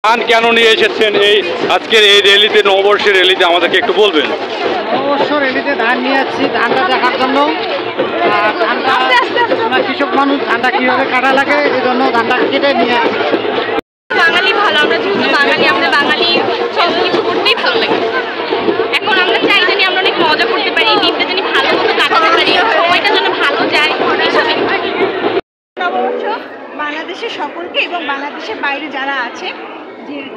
ধান কেন নিয়ে এসেছেন এই আজকের এই র্যালিতে, নববর্ষের র্যালিতে আমাদেরকে একটু বলবেন? নববর্ষ র্যালিতে ধান নিয়ে আসছি ধানটা দেখার জন্য। ধানটা আমরা কৃষক মানুষ, ধানটা কীভাবে কাটা লাগে এই জন্য ধানটা কেটে নিয়ে আসছি। বাঙালি ভালো, আমরা যেহেতু বাঙালি, আমরা বাঙালি সব কিছু করতেই ভালো লাগে। এখন আমরা চাই জানি আমরা অনেক মজা করতে পারি, এই দিনটা জানি ভালো মতো কাটাতে পারি, সময়টা যেন ভালো যায়। নববর্ষ বাংলাদেশের সকলকে এবং বাংলাদেশের বাইরে যারা আছে,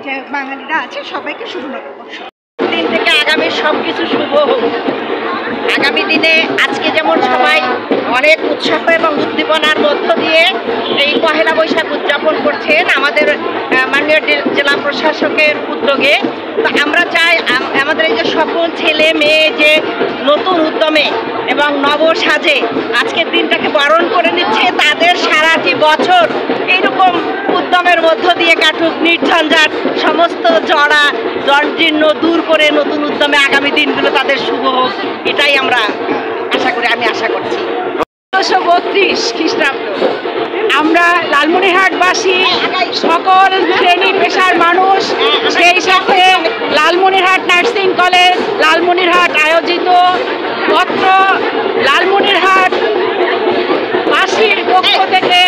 যে বাঙালিরা আছে সবাইকে শুভ নববর্ষ। দিন থেকে আগামী সব কিছু শুভ হোক। আগামী দিনে আজকে যেমন সবাই অনেক উৎসাহ এবং উদ্দীপনার মধ্য দিয়ে এই পহেলা বৈশাখ উদযাপন করছেন আমাদের মাননীয় জেলা প্রশাসকের উদ্যোগে, তো আমরা চাই আমাদের এই যে সকল ছেলে মেয়ে যে নতুন উদ্যমে এবং নব সাজে আজকের দিনটাকে বরণ করে নিচ্ছে, তাদের সারাটি বছর এইরকম উদ্যমের মধ্য দিয়ে কাটুক, নির্ঝঞ্ঝাট সমস্ত জরাজীর্ণ দূর করে নতুন উদ্যমে আগামী দিনগুলো তাদের শুভ হোক, এটাই আমরা আশা করি। আমি আশা করছি 1932 খ্রিস্টাব্দ আমরা লালমনিরহাটবাসী সকল শ্রেণী পেশার মানুষ, সেই সাথে লালমনিরহাট নার্সিং কলেজ লালমনিরহাট আয়োজিত পত্র লালমনিরহাট বাসীর পক্ষ থেকে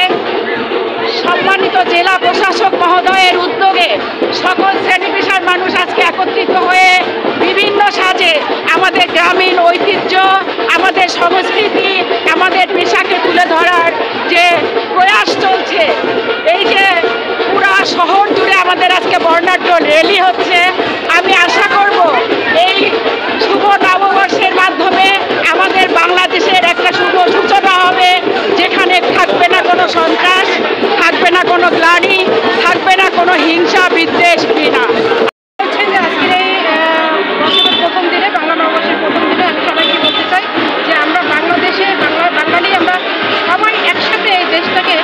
সম্মানিত জেলা প্রশাসক মহোদয়ের উদ্যোগে সকল শ্রেণী পেশার মানুষ আজকে একত্রিত হয়ে বিভিন্ন সাজে আমাদের গ্রামীণ ঐতিহ্য, আমাদের সংস্কৃতি, আমাদের পেশাকে তুলে ধরার যে প্রয়াস চলছে, এই যে পুরা শহর জুড়ে আমাদের আজকে বর্ণাঢ্য র্যালি হচ্ছে, আমি আশা করব এই শুভ নববর্ষের মাধ্যমে আমাদের বাংলাদেশের একটা শুভ সূচনা হবে, যেখানে থাকবে না কোনো সন্ত্রাস, থাকবে না কোনো গ্লানি, থাকবে না কোনো হিংসা বিদ্বেষ ঘৃণা। আজকের এই বছরের প্রথম দিনে, বাংলা নববর্ষের প্রথম দিনে আমি সবাইকে বলতে চাই যে আমরা বাংলাদেশে বাঙালি আমরা সবাই একসাথে এই দেশটাকে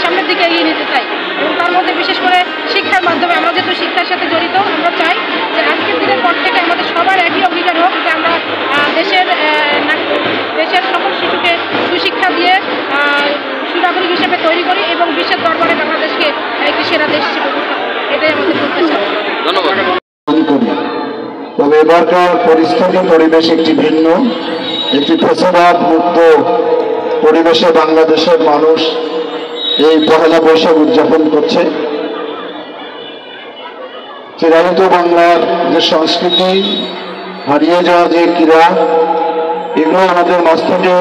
সামনের দিকে এগিয়ে নিতে চাই, এবং তার মধ্যে বিশেষ করে শিক্ষার মাধ্যমে। আমরা যেহেতু শিক্ষার সাথে জড়িত, আমরা চাই যে আজকের দিনের পর থেকে আমাদের সবার একই অঙ্গীকার হোক যে আমরা দেশের সকল শিশুকে সুশিক্ষা দিয়ে সুনাগরিক হিসেবে তৈরি করি এবং বিশ্বের দরবারে বাংলাদেশকে একটি সেরা দেশ হিসেবে উপস্থাপন করি। এটাই আমাদের প্রত্যাশা। ধন্যবাদ। তবে এবারকার পরিস্থিতি পরিবেশ একটি ভিন্ন, একটি ফ্যাসিবাদ মুক্ত পরিবেশে বাংলাদেশের মানুষ এই পহেলা বৈশাখ উদযাপন করছে। চিরায়ত বাংলার যে সংস্কৃতি, হারিয়ে যাওয়া যে ক্রীড়া, এগুলো আমাদের মস্তকে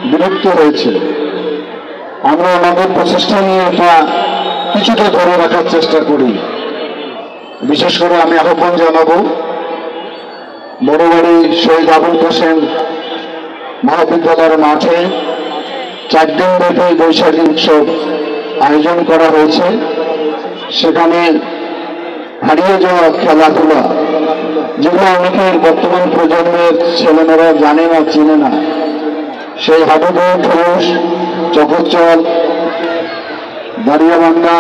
বিলুপ্ত হয়েছে। আমরা আমাদের প্রচেষ্টা নিয়ে এটা কিছুটা ধরে রাখার চেষ্টা করি। বিশেষ করে আমি আহ্বান জানাবো বড়বাড়ি শহীদ আবুল কাসেম মহাবিদ্যালয়ের মাঠে 4 দিন ব্যাপী বৈশাখী উৎসব আয়োজন করা হয়েছে। সেখানে হারিয়ে যাওয়া খেলাধুলা, যেগুলো অনেকের বর্তমান প্রজন্মের ছেলেমেয়েরা জানে না, চিনে না, সেই হাডুডু, ঢুস, চকরচল, দাঁড়িয়াবান্ধা,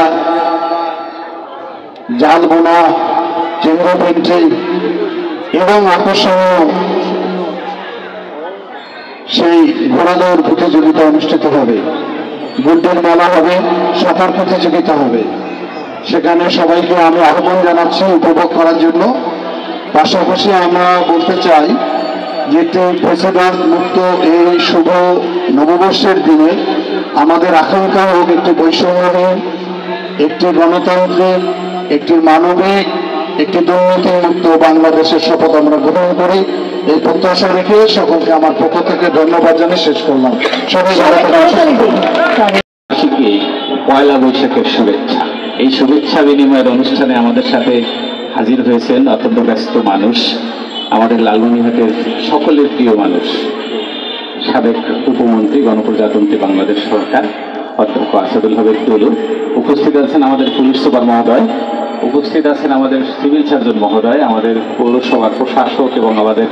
জাল বোনা, চিংড়ি এবং আকর্ষণীয় সেই ঘোড়াদৌড় প্রতিযোগিতা অনুষ্ঠিত হবে, গুড্ডের মেলা হবে, সাঁতার প্রতিযোগিতা হবে। সেখানে সবাইকে আমি আহ্বান জানাচ্ছি উপভোগ করার জন্য। পাশাপাশি আমরা বলতে চাই যে একটি ফ্যাসিবাদ মুক্ত এই শুভ নববর্ষের দিনে আমাদের আকাঙ্ক্ষা হোক একটি বৈষম্যহীন, একটি গণতান্ত্রিক, একটি মানবিক, একটি দুর্নীতিমুক্ত বাংলাদেশের শপথ আমরা গ্রহণ করি। এই প্রত্যাশা রেখে সকলকে আমার পক্ষ থেকে ধন্যবাদ জানিয়ে শেষ করলাম। সবাই ভালো থাকুন। পয়লা বৈশাখের শুভেচ্ছা। এই শুভেচ্ছা বিনিময়ের অনুষ্ঠানে আমাদের সাথে হাজির হয়েছেন অত্যন্ত ব্যস্ত মানুষ, আমাদের লালমনিরহাটের সকলের প্রিয় মানুষ, সাবেক উপমন্ত্রী গণপ্রজাতন্ত্রী বাংলাদেশ সরকার অধ্যক্ষ আসাদুল হক দুলু, উপস্থিত আছেন আমাদের পুলিশ সুপার মহোদয়, উপস্থিত আছেন আমাদের সিভিল সার্জন মহোদয়, আমাদের পৌরসভার প্রশাসক এবং আমাদের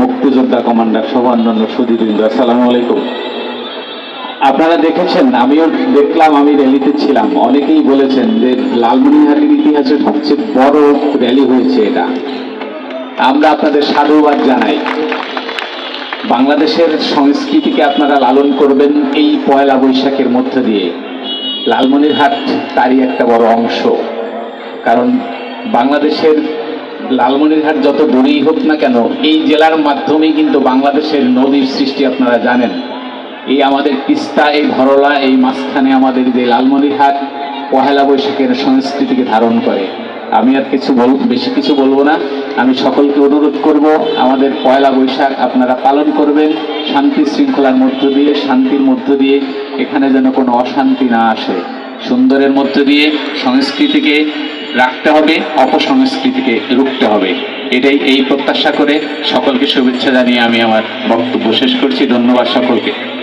মুক্তিযোদ্ধা কমান্ডার সহ অন্যান্য সুধীবৃন্দ। আসসালামু আলাইকুম। আপনারা দেখেছেন, আমিও দেখলাম, আমি র্যালিতে ছিলাম। অনেকেই বলেছেন যে লালমনিরহাটের ইতিহাসে সবচেয়ে বড় র্যালি হয়েছে এটা। আমরা আপনাদের সাধুবাদ জানাই। বাংলাদেশের সংস্কৃতিকে আপনারা লালন করবেন এই পয়লা বৈশাখের মধ্য দিয়ে। লালমনিরহাট তারই একটা বড় অংশ। কারণ বাংলাদেশের লালমনিরহাট যত দূরেই হোক না কেন, এই জেলার মাধ্যমেই কিন্তু বাংলাদেশের নদীর সৃষ্টি আপনারা জানেন। এই আমাদের তিস্তা, এই ধরলা, এই মাঝখানে আমাদের যে লালমনিরহাট পহেলা বৈশাখের সংস্কৃতিকে ধারণ করে। আমি আর বেশি কিছু বলবো না। আমি সকলকে অনুরোধ করব, আমাদের পয়লা বৈশাখ আপনারা পালন করবেন শান্তি শৃঙ্খলার মধ্য দিয়ে, শান্তির মধ্য দিয়ে। এখানে যেন কোনো অশান্তি না আসে। সুন্দরের মধ্য দিয়ে সংস্কৃতিকে রাখতে হবে, অপসংস্কৃতিকে রুখতে হবে। এই প্রত্যাশা করে সকলকে শুভেচ্ছা জানিয়ে আমি আমার বক্তব্য শেষ করছি। ধন্যবাদ সকলকে।